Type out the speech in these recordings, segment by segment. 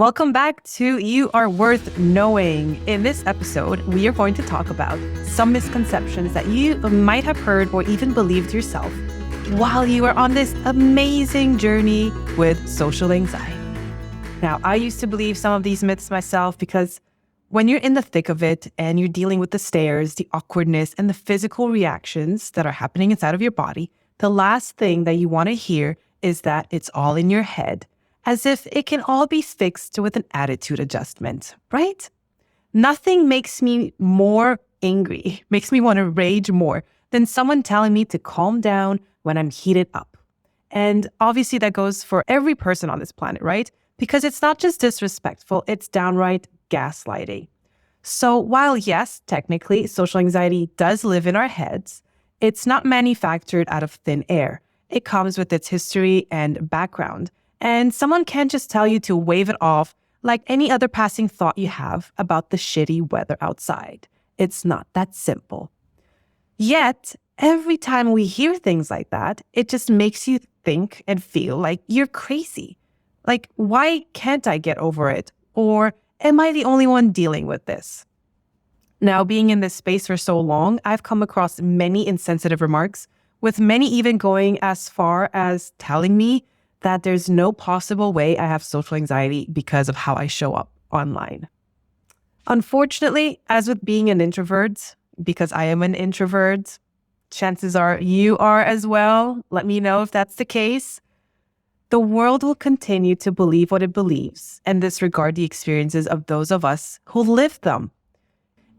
Welcome back to You Are Worth Knowing. In this episode, we are going to talk about some misconceptions that you might have heard or even believed yourself while you are on this amazing journey with social anxiety. Now, I used to believe some of these myths myself because when you're in the thick of it and you're dealing with the stares, the awkwardness, and the physical reactions that are happening inside of your body, the last thing that you want to hear is that it's all in your head, as if it can all be fixed with an attitude adjustment, right? Nothing makes me more angry, makes me want to rage more than someone telling me to calm down when I'm heated up. And obviously that goes for every person on this planet, right? Because it's not just disrespectful, it's downright gaslighting. So while yes, technically social anxiety does live in our heads, it's not manufactured out of thin air. It comes with its history and background. And someone can't just tell you to wave it off like any other passing thought you have about the shitty weather outside. It's not that simple. Yet, every time we hear things like that, it just makes you think and feel like you're crazy. Like, why can't I get over it? Or am I the only one dealing with this? Now, being in this space for so long, I've come across many insensitive remarks, with many even going as far as telling me that there's no possible way I have social anxiety because of how I show up online. Unfortunately, as with being an introvert, because I am an introvert, chances are you are as well. Let me know if that's the case. The world will continue to believe what it believes and disregard the experiences of those of us who live them.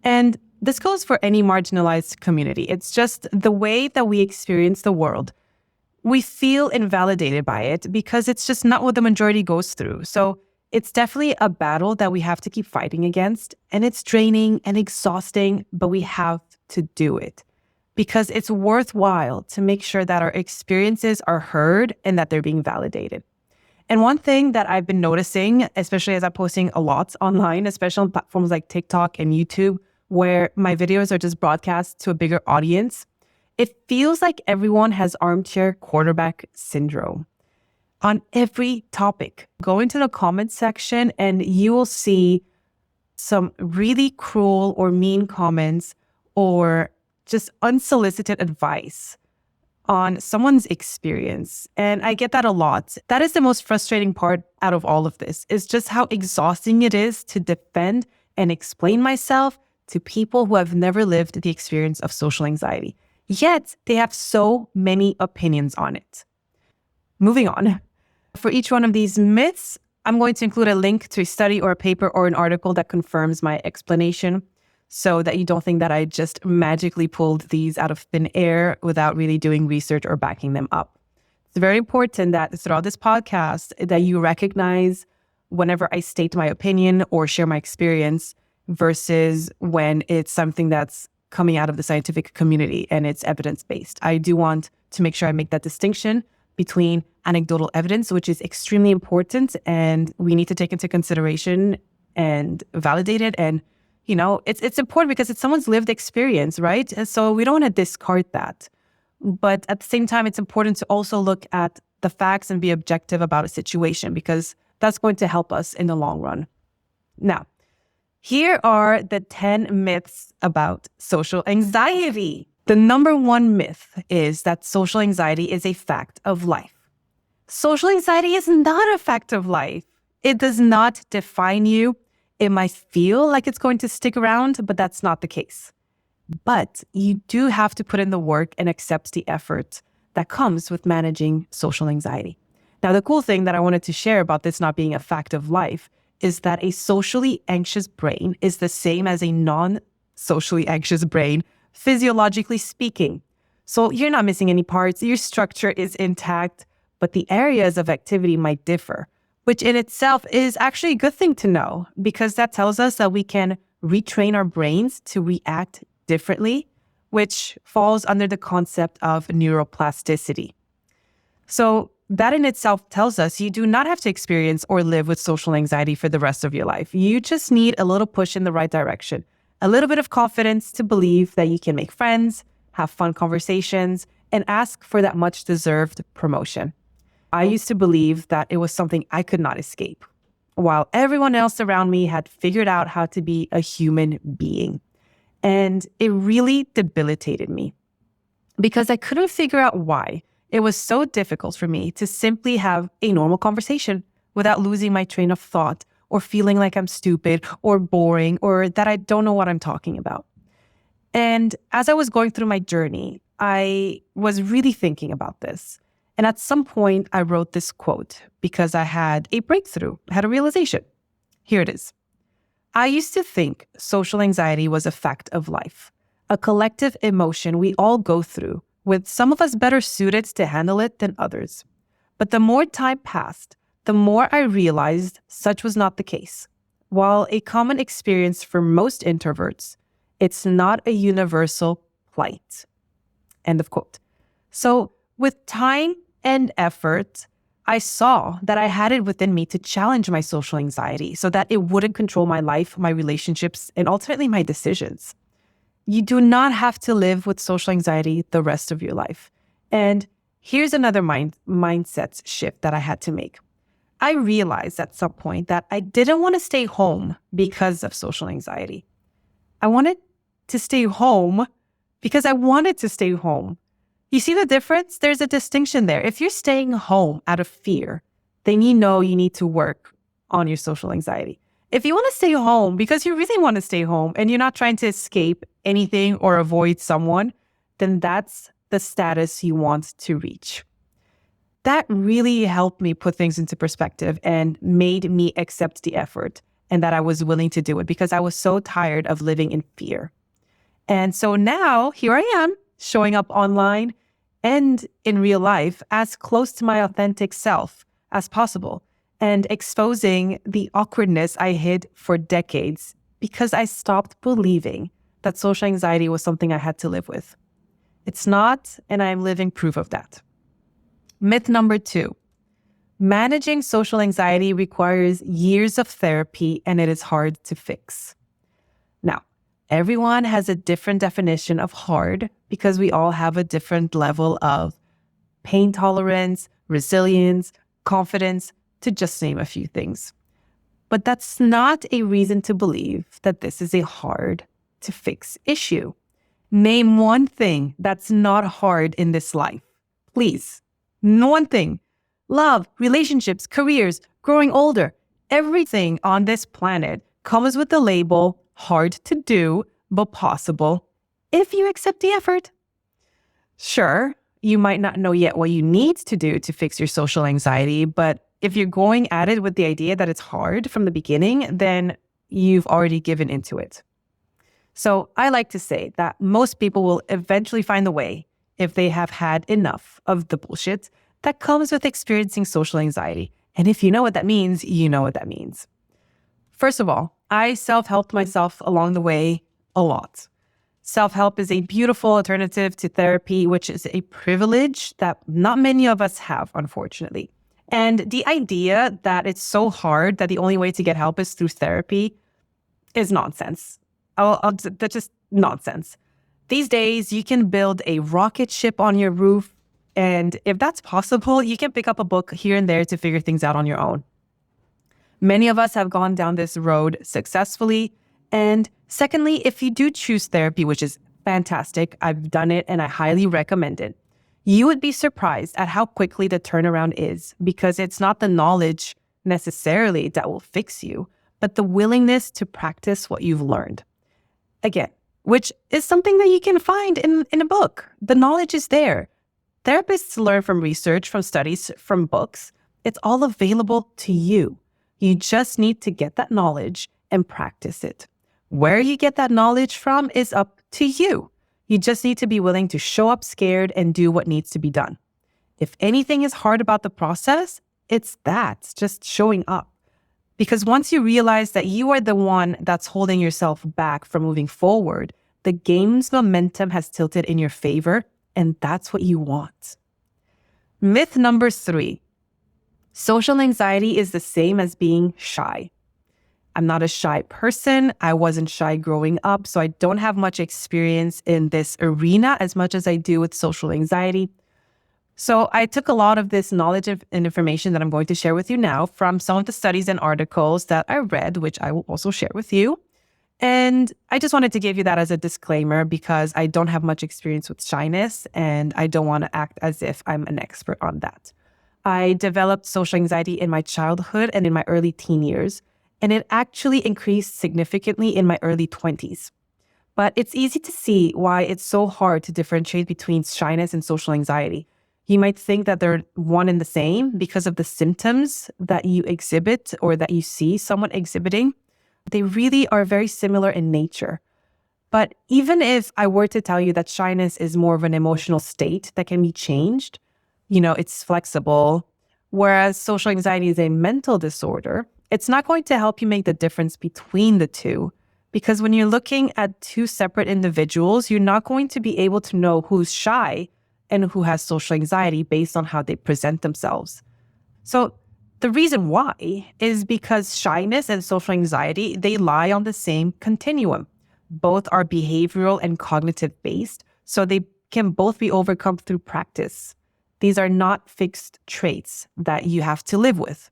And this goes for any marginalized community. It's just the way that we experience the world. We feel invalidated by it because it's just not what the majority goes through. So it's definitely a battle that we have to keep fighting against. And it's draining and exhausting, but we have to do it because it's worthwhile to make sure that our experiences are heard and that they're being validated. And one thing that I've been noticing, especially as I'm posting a lot online, especially on platforms like TikTok and YouTube, where my videos are just broadcast to a bigger audience, it feels like everyone has armchair quarterback syndrome on every topic. Go into the comments section and you will see some really cruel or mean comments or just unsolicited advice on someone's experience. And I get that a lot. That is the most frustrating part out of all of this, is just how exhausting it is to defend and explain myself to people who have never lived the experience of social anxiety. Yet, they have so many opinions on it. Moving on. For each one of these myths, I'm going to include a link to a study or a paper or an article that confirms my explanation so that you don't think that I just magically pulled these out of thin air without really doing research or backing them up. It's very important that throughout this podcast that you recognize whenever I state my opinion or share my experience versus when it's something that's coming out of the scientific community and it's evidence-based. I do want to make sure I make that distinction between anecdotal evidence, which is extremely important and we need to take into consideration and validate it. And, you know, it's important because it's someone's lived experience, right? And so we don't want to discard that. But at the same time, it's important to also look at the facts and be objective about a situation because that's going to help us in the long run. Now, here are the 10 myths about social anxiety. The number one myth is that social anxiety is a fact of life. Social anxiety is not a fact of life. It does not define you. It might feel like it's going to stick around, but that's not the case. But you do have to put in the work and accept the effort that comes with managing social anxiety. Now, the cool thing that I wanted to share about this not being a fact of life is that a socially anxious brain is the same as a non-socially anxious brain, physiologically speaking. So you're not missing any parts, your structure is intact, but the areas of activity might differ, which in itself is actually a good thing to know because that tells us that we can retrain our brains to react differently, which falls under the concept of neuroplasticity. So that in itself tells us you do not have to experience or live with social anxiety for the rest of your life. You just need a little push in the right direction, a little bit of confidence to believe that you can make friends, have fun conversations, and ask for that much deserved promotion. I used to believe that it was something I could not escape. while everyone else around me had figured out how to be a human being. And it really debilitated me because I couldn't figure out why it was so difficult for me to simply have a normal conversation without losing my train of thought or feeling like I'm stupid or boring or that I don't know what I'm talking about. And as I was going through my journey, I was really thinking about this. And at some point, I wrote this quote because I had a breakthrough, I had a realization. Here it is. I used to think social anxiety was a fact of life, a collective emotion we all go through, with some of us better suited to handle it than others. But the more time passed, the more I realized such was not the case. While a common experience for most introverts, it's not a universal plight. End of quote. So with time and effort, I saw that I had it within me to challenge my social anxiety so that it wouldn't control my life, my relationships, and ultimately my decisions. You do not have to live with social anxiety the rest of your life. And here's another mindset shift that I had to make. I realized at some point that I didn't want to stay home because of social anxiety. I wanted to stay home because I wanted to stay home. You see the difference? There's a distinction there. If you're staying home out of fear, then you know you need to work on your social anxiety. If you want to stay home because you really want to stay home and you're not trying to escape anything or avoid someone, then that's the status you want to reach. That really helped me put things into perspective and made me accept the effort and that I was willing to do it because I was so tired of living in fear. And so now here I am showing up online and in real life as close to my authentic self as possible and exposing the awkwardness I hid for decades because I stopped believing that social anxiety was something I had to live with. It's not, and I'm living proof of that. Myth number 2, managing social anxiety requires years of therapy and it is hard to fix. Now, everyone has a different definition of hard because we all have a different level of pain tolerance, resilience, confidence, to just name a few things. But that's not a reason to believe that this is a hard to fix issue. Name one thing that's not hard in this life. Please. One thing. Love, relationships, careers, growing older. Everything on this planet comes with the label hard to do, but possible if you accept the effort. Sure, you might not know yet what you need to do to fix your social anxiety, but if you're going at it with the idea that it's hard from the beginning, then you've already given into it. So I like to say that most people will eventually find a way if they have had enough of the bullshit that comes with experiencing social anxiety. And if you know what that means, you know what that means. First of all, I self-helped myself along the way a lot. Self-help is a beautiful alternative to therapy, which is a privilege that not many of us have, unfortunately. And the idea that it's so hard that the only way to get help is through therapy is nonsense. That's just nonsense. These days, you can build a rocket ship on your roof. And if that's possible, you can pick up a book here and there to figure things out on your own. Many of us have gone down this road successfully. And secondly, if you do choose therapy, which is fantastic, I've done it and I highly recommend it, you would be surprised at how quickly the turnaround is because it's not the knowledge necessarily that will fix you, but the willingness to practice what you've learned. Again, which is something that you can find in a book. The knowledge is there. Therapists learn from research, from studies, from books. It's all available to you. You just need to get that knowledge and practice it. Where you get that knowledge from is up to you. You just need to be willing to show up scared and do what needs to be done. If anything is hard about the process, it's just showing up. Because once you realize that you are the one that's holding yourself back from moving forward, the game's momentum has tilted in your favor, and that's what you want. Myth number 3, social anxiety is the same as being shy. I'm not a shy person. I wasn't shy growing up, so I don't have much experience in this arena as much as I do with social anxiety. So I took a lot of this knowledge and information that I'm going to share with you now from some of the studies and articles that I read, which I will also share with you. And I just wanted to give you that as a disclaimer because I don't have much experience with shyness and I don't want to act as if I'm an expert on that. I developed social anxiety in my childhood and in my early teen years, and it actually increased significantly in my early 20s. But it's easy to see why it's so hard to differentiate between shyness and social anxiety. You might think that they're one and the same because of the symptoms that you exhibit or that you see someone exhibiting. They really are very similar in nature. But even if I were to tell you that shyness is more of an emotional state that can be changed, it's flexible, whereas social anxiety is a mental disorder, it's not going to help you make the difference between the two. Because when you're looking at two separate individuals, you're not going to be able to know who's shy and who has social anxiety based on how they present themselves. So the reason why is because shyness and social anxiety, they lie on the same continuum. Both are behavioral and cognitive based, so they can both be overcome through practice. These are not fixed traits that you have to live with.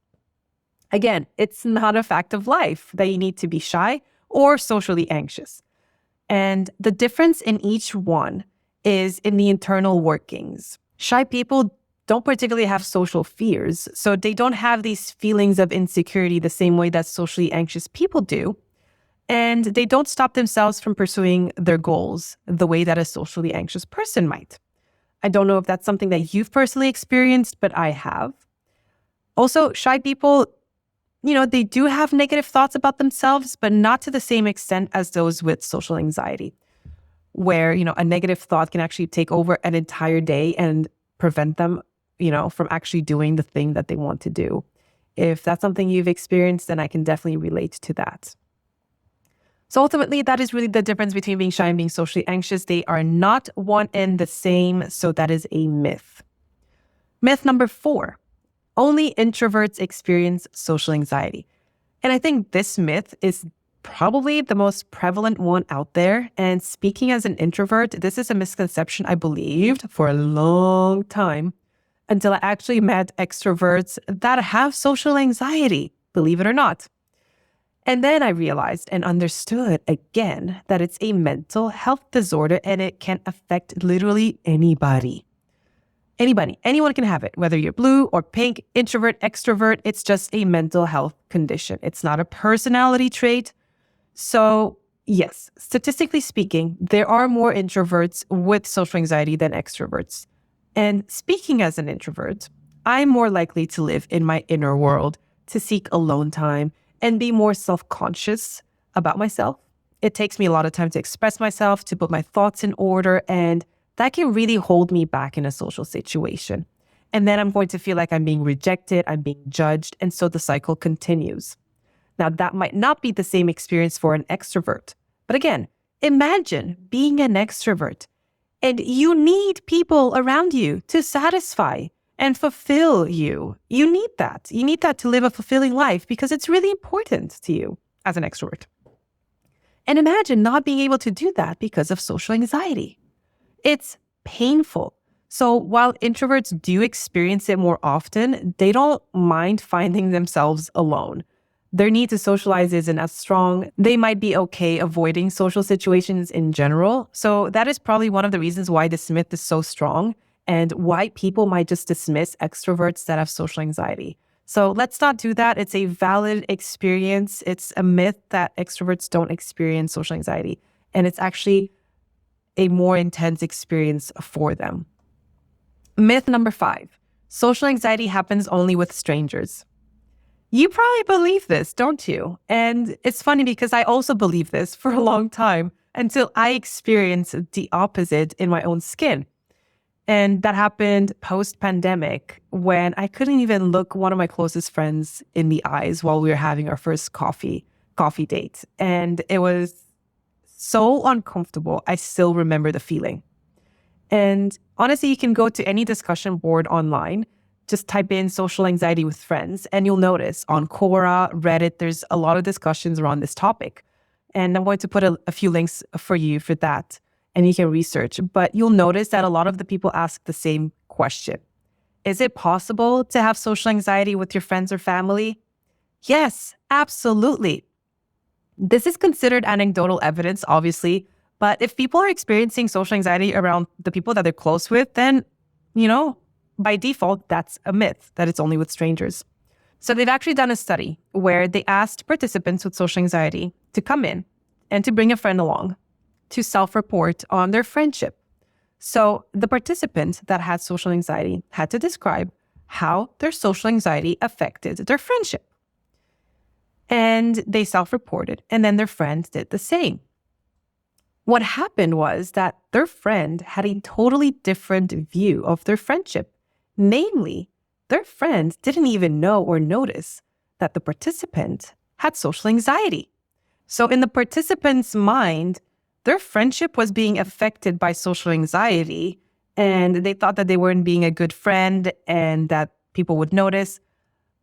Again, it's not a fact of life that you need to be shy or socially anxious. And the difference in each one is in the internal workings. Shy people don't particularly have social fears, so they don't have these feelings of insecurity the same way that socially anxious people do. And they don't stop themselves from pursuing their goals the way that a socially anxious person might. I don't know if that's something that you've personally experienced, but I have. Also, shy people, they do have negative thoughts about themselves, but not to the same extent as those with social anxiety, where, a negative thought can actually take over an entire day and prevent them, from actually doing the thing that they want to do. If that's something you've experienced, then I can definitely relate to that. So ultimately, that is really the difference between being shy and being socially anxious. They are not one and the same, so that is a myth. Myth number 4, only introverts experience social anxiety. And I think this myth is probably the most prevalent one out there. And speaking as an introvert, this is a misconception I believed for a long time until I actually met extroverts that have social anxiety, believe it or not. And then I realized and understood again that it's a mental health disorder and it can affect literally anybody. Anyone can have it, whether you're blue or pink, introvert, extrovert, it's just a mental health condition. It's not a personality trait. So yes, statistically speaking, there are more introverts with social anxiety than extroverts. And speaking as an introvert, I'm more likely to live in my inner world, to seek alone time, and be more self-conscious about myself. It takes me a lot of time to express myself, to put my thoughts in order, and that can really hold me back in a social situation. And then I'm going to feel like I'm being rejected, I'm being judged, and so the cycle continues. Now, that might not be the same experience for an extrovert. But again, imagine being an extrovert and you need people around you to satisfy and fulfill you. You need that. You need that to live a fulfilling life because it's really important to you as an extrovert. And imagine not being able to do that because of social anxiety. It's painful. So while introverts do experience it more often, they don't mind finding themselves alone. Their need to socialize isn't as strong. They might be okay avoiding social situations in general. So that is probably one of the reasons why this myth is so strong and why people might just dismiss extroverts that have social anxiety. So let's not do that. It's a valid experience. It's a myth that extroverts don't experience social anxiety. And it's actually a more intense experience for them. Myth number 5, social anxiety happens only with strangers. You probably believe this, don't you? And it's funny because I also believed this for a long time until I experienced the opposite in my own skin. And that happened post-pandemic when I couldn't even look one of my closest friends in the eyes while we were having our first coffee date. And it was so uncomfortable. I still remember the feeling. And honestly, you can go to any discussion board online, just type in social anxiety with friends, and you'll notice on Quora, Reddit, there's a lot of discussions around this topic. And I'm going to put a few links for you for that, and you can research. But you'll notice that a lot of the people ask the same question. Is it possible to have social anxiety with your friends or family? Yes, absolutely. This is considered anecdotal evidence, obviously, but if people are experiencing social anxiety around the people that they're close with, then, you know, by default, that's a myth that it's only with strangers. So they've actually done a study where they asked participants with social anxiety to come in and to bring a friend along to self-report on their friendship. So the participant that had social anxiety had to describe how their social anxiety affected their friendship. And they self-reported, and then their friends did the same. What happened was that their friend had a totally different view of their friendship. Namely, their friend didn't even know or notice that the participant had social anxiety. So in the participant's mind, their friendship was being affected by social anxiety, and they thought that they weren't being a good friend and that people would notice.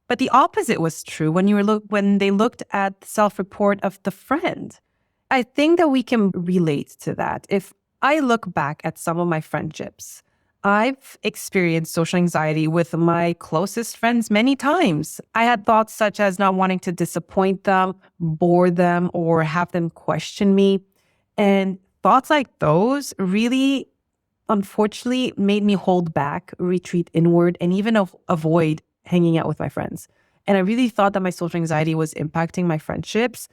But the opposite was true when they looked at the self-report of the friend. I think that we can relate to that. If I look back at some of my friendships, I've experienced social anxiety with my closest friends many times. I had thoughts such as not wanting to disappoint them, bore them, or have them question me. And thoughts like those really, unfortunately, made me hold back, retreat inward, and even avoid hanging out with my friends. And I really thought that my social anxiety was impacting my friendships.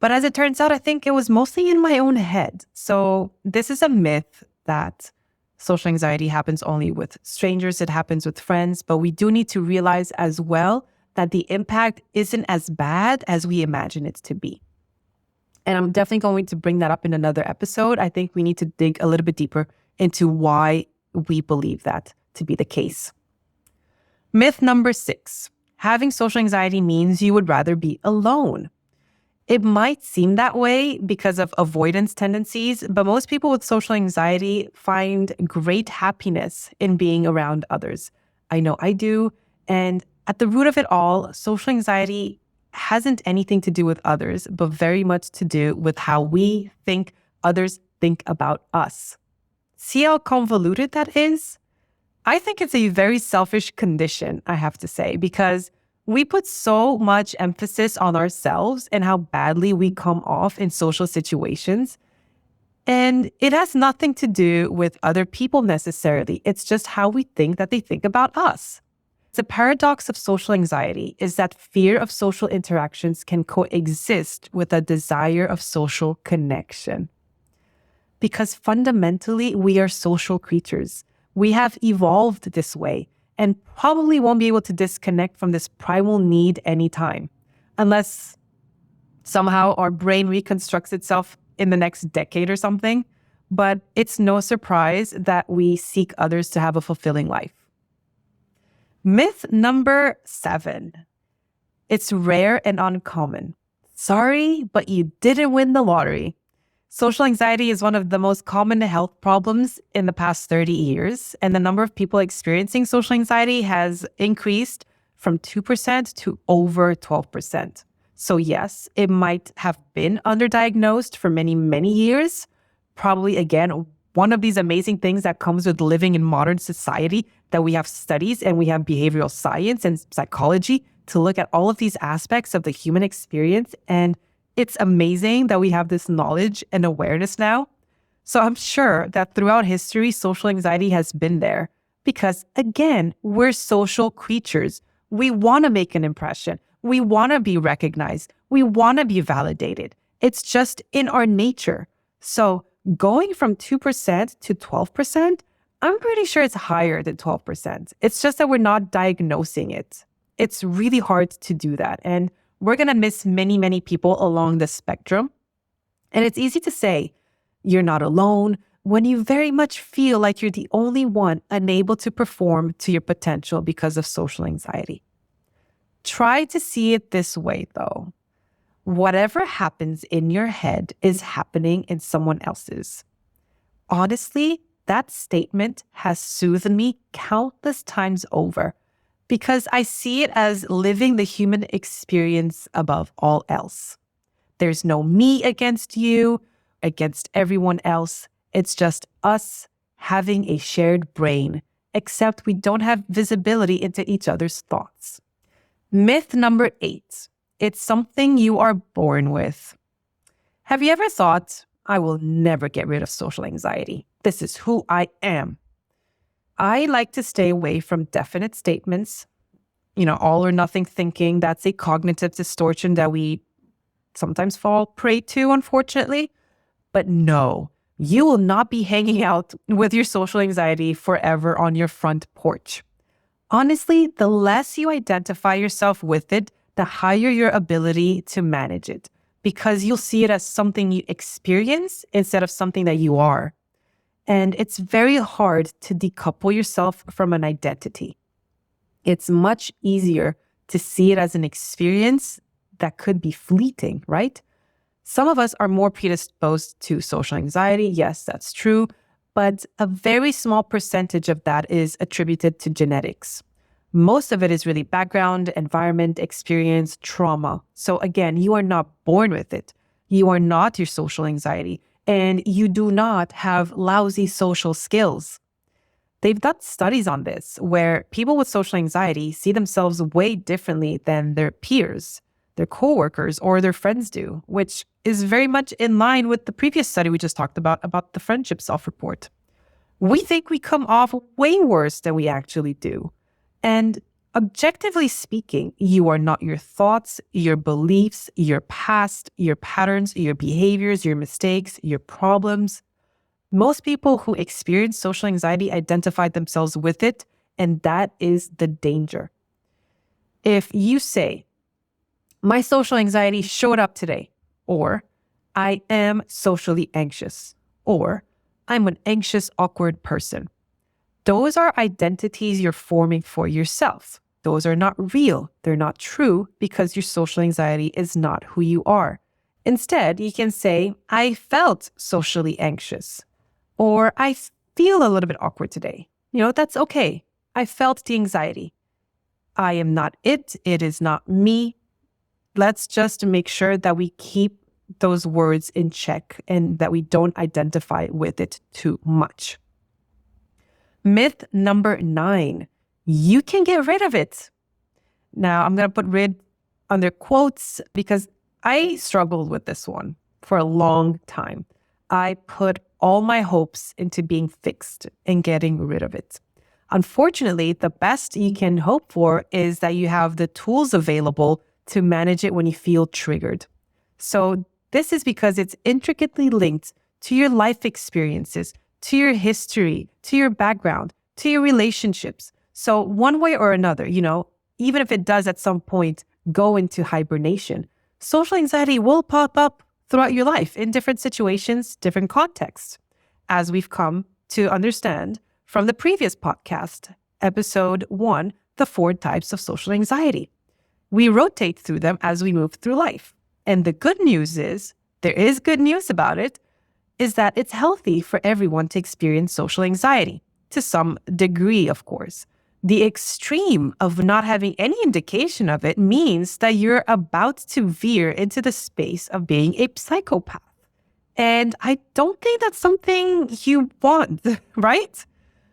But as it turns out, I think it was mostly in my own head. So this is a myth that social anxiety happens only with strangers. It happens with friends. But we do need to realize as well that the impact isn't as bad as we imagine it to be. And I'm definitely going to bring that up in another episode. I think we need to dig a little bit deeper into why we believe that to be the case. Myth number 6, having social anxiety means you would rather be alone. It might seem that way because of avoidance tendencies, but most people with social anxiety find great happiness in being around others. I know I do. And at the root of it all, social anxiety hasn't anything to do with others, but very much to do with how we think others think about us. See how convoluted that is? I think it's a very selfish condition, I have to say, because we put so much emphasis on ourselves and how badly we come off in social situations. And it has nothing to do with other people necessarily. It's just how we think that they think about us. The paradox of social anxiety is that fear of social interactions can coexist with a desire of social connection. Because fundamentally, we are social creatures. We have evolved this way and probably won't be able to disconnect from this primal need anytime, unless somehow our brain reconstructs itself in the next decade or something. But it's no surprise that we seek others to have a fulfilling life. Myth number 7. It's rare and uncommon. Sorry, but you didn't win the lottery. Social anxiety is one of the most common health problems in the past 30 years, and the number of people experiencing social anxiety has increased from 2% to over 12%. So yes, it might have been underdiagnosed for many, many years. Probably, again, one of these amazing things that comes with living in modern society, that we have studies and we have behavioral science and psychology to look at all of these aspects of the human experience. And it's amazing that we have this knowledge and awareness now. So I'm sure that throughout history, social anxiety has been there because, again, we're social creatures. We want to make an impression. We want to be recognized. We want to be validated. It's just in our nature. So going from 2% to 12%, I'm pretty sure it's higher than 12%. It's just that we're not diagnosing it. It's really hard to do that. And we're going to miss many, many people along the spectrum. And it's easy to say you're not alone when you very much feel like you're the only one unable to perform to your potential because of social anxiety. Try to see it this way, though. Whatever happens in your head is happening in someone else's. Honestly, that statement has soothed me countless times over, because I see it as living the human experience above all else. There's no me against you, against everyone else. It's just us having a shared brain except we don't have visibility into each other's thoughts. Myth number 8, it's something you are born with. Have you ever thought, I will never get rid of social anxiety. This is who I am. I like to stay away from definite statements, all or nothing thinking. That's a cognitive distortion that we sometimes fall prey to, unfortunately. But no, you will not be hanging out with your social anxiety forever on your front porch. Honestly, the less you identify yourself with it, the higher your ability to manage it, because you'll see it as something you experience instead of something that you are. And it's very hard to decouple yourself from an identity. It's much easier to see it as an experience that could be fleeting, right? Some of us are more predisposed to social anxiety. Yes, that's true. But a very small percentage of that is attributed to genetics. Most of it is really background, environment, experience, trauma. So again, you are not born with it. You are not your social anxiety. And you do not have lousy social skills. They've done studies on this where people with social anxiety see themselves way differently than their peers, their coworkers, or their friends do, which is very much in line with the previous study we just talked about the friendship self-report. We think we come off way worse than we actually do. And objectively speaking, you are not your thoughts, your beliefs, your past, your patterns, your behaviors, your mistakes, your problems. Most people who experience social anxiety identify themselves with it, and that is the danger. If you say, my social anxiety showed up today, or I am socially anxious, or I'm an anxious, awkward person, those are identities you're forming for yourself. Those are not real. They're not true because your social anxiety is not who you are. Instead, you can say, I felt socially anxious, or I feel a little bit awkward today. That's okay. I felt the anxiety. I am not it. It is not me. Let's just make sure that we keep those words in check and that we don't identify with it too much. Myth number 9, you can get rid of it. Now, I'm going to put rid under quotes because I struggled with this one for a long time. I put all my hopes into being fixed and getting rid of it. Unfortunately, the best you can hope for is that you have the tools available to manage it when you feel triggered. So this is because it's intricately linked to your life experiences, to your history, to your background, to your relationships. So one way or another, even if it does at some point go into hibernation, social anxiety will pop up throughout your life in different situations, different contexts, as we've come to understand from the previous podcast, episode 1, the 4 types of social anxiety. We rotate through them as we move through life. And the good news is, there is good news about it, is that it's healthy for everyone to experience social anxiety, to some degree, of course. The extreme of not having any indication of it means that you're about to veer into the space of being a psychopath. And I don't think that's something you want, right?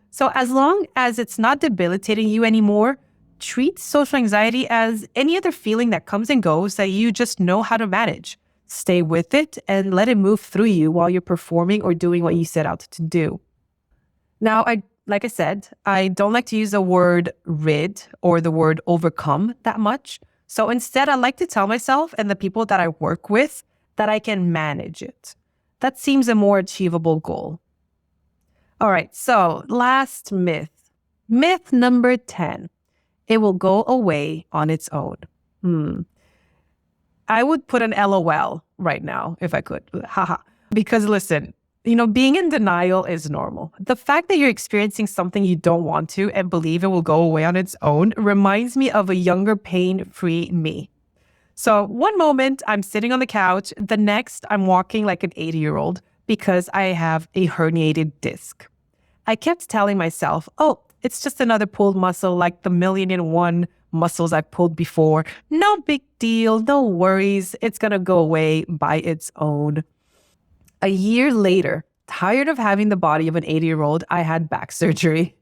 So as long as it's not debilitating you anymore, treat social anxiety as any other feeling that comes and goes that you just know how to manage. Stay with it and let it move through you while you're performing or doing what you set out to do. Now, like I said, I don't like to use the word rid or the word overcome that much. So instead, I like to tell myself and the people that I work with that I can manage it. That seems a more achievable goal. All right, so last myth. Myth number 10. It will go away on its own. I would put an LOL right now if I could. Haha. Because listen, being in denial is normal. The fact that you're experiencing something you don't want to and believe it will go away on its own reminds me of a younger, pain-free me. So one moment I'm sitting on the couch, the next I'm walking like an 80-year-old because I have a herniated disc. I kept telling myself, oh, it's just another pulled muscle like the 1,000,001 muscles I've pulled before. No big deal, no worries. It's going to go away by its own. A year later, tired of having the body of an 80-year-old, I had back surgery.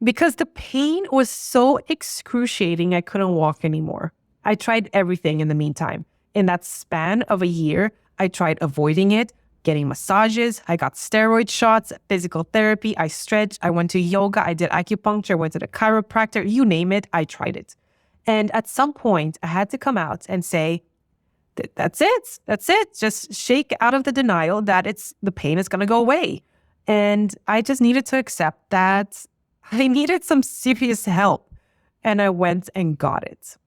because the pain was so excruciating, I couldn't walk anymore. I tried everything in the meantime. In that span of a year, I tried avoiding it, getting massages, I got steroid shots, physical therapy, I stretched, I went to yoga, I did acupuncture, I went to the chiropractor, you name it, I tried it. And at some point, I had to come out and say, that's it. That's it. Just shake out of the denial that the pain is going to go away. And I just needed to accept that I needed some serious help. And I went and got it.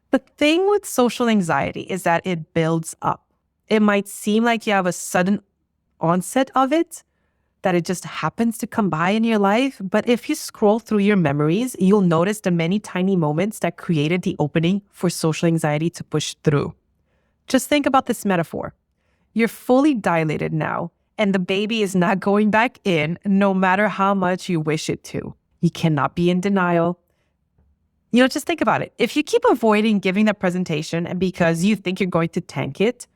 The thing with social anxiety is that it builds up. It might seem like you have a sudden onset of it, that it just happens to come by in your life. But if you scroll through your memories, you'll notice the many tiny moments that created the opening for social anxiety to push through. Just think about this metaphor. You're fully dilated now, and the baby is not going back in no matter how much you wish it to. You cannot be in denial. Just think about it. If you keep avoiding giving that presentation and because you think you're going to tank it,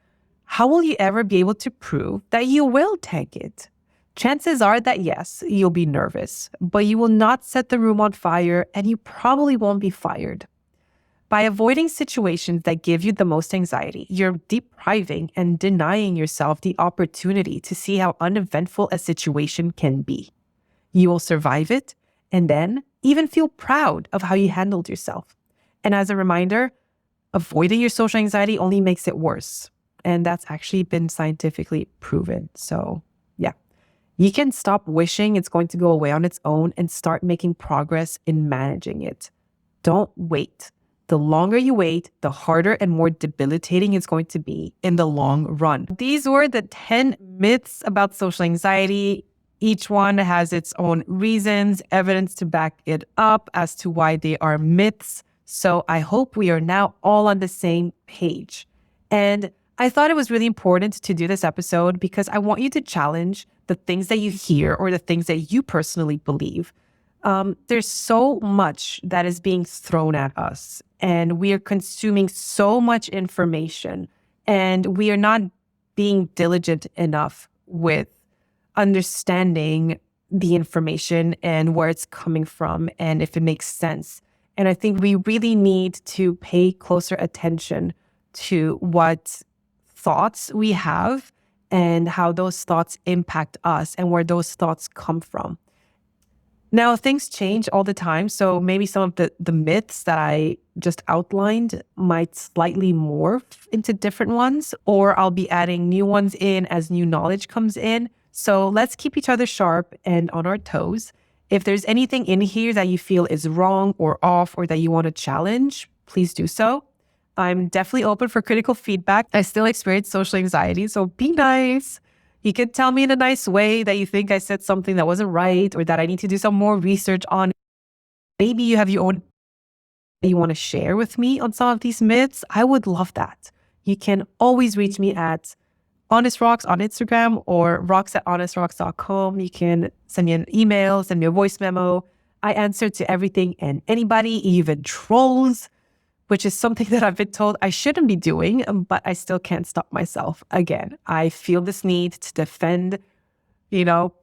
how will you ever be able to prove that you will tank it? Chances are that yes, you'll be nervous, but you will not set the room on fire and you probably won't be fired. By avoiding situations that give you the most anxiety, you're depriving and denying yourself the opportunity to see how uneventful a situation can be. You will survive it and then even feel proud of how you handled yourself. And as a reminder, avoiding your social anxiety only makes it worse. And that's actually been scientifically proven. So yeah, you can stop wishing it's going to go away on its own and start making progress in managing it. Don't wait. The longer you wait, the harder and more debilitating it's going to be in the long run. These were the 10 myths about social anxiety. Each one has its own reasons, evidence to back it up as to why they are myths. So I hope we are now all on the same page. And I thought it was really important to do this episode because I want you to challenge the things that you hear or the things that you personally believe. There's so much that is being thrown at us, and we are consuming so much information, and we are not being diligent enough with understanding the information and where it's coming from and if it makes sense. And I think we really need to pay closer attention to what thoughts we have and how those thoughts impact us and where those thoughts come from. Now, things change all the time, so maybe some of the myths that I just outlined might slightly morph into different ones, or I'll be adding new ones in as new knowledge comes in. So let's keep each other sharp and on our toes. If there's anything in here that you feel is wrong or off or that you want to challenge, please do so. I'm definitely open for critical feedback. I still experience social anxiety, so be nice. You could tell me in a nice way that you think I said something that wasn't right or that I need to do some more research on. Maybe you have your own that you want to share with me on some of these myths. I would love that. You can always reach me at Honest Rocks on Instagram or rocks@honestrocks.com. You can send me an email, send me a voice memo. I answer to everything and anybody, even trolls, which is something that I've been told I shouldn't be doing, but I still can't stop myself. Again, I feel this need to defend,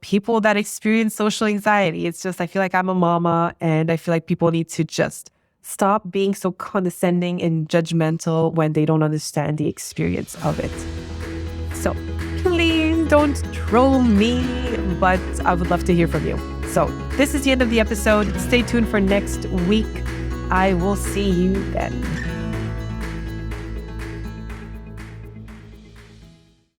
people that experience social anxiety. It's just, I feel like I'm a mama and I feel like people need to just stop being so condescending and judgmental when they don't understand the experience of it. So please don't troll me, but I would love to hear from you. So this is the end of the episode. Stay tuned for next week. I will see you then.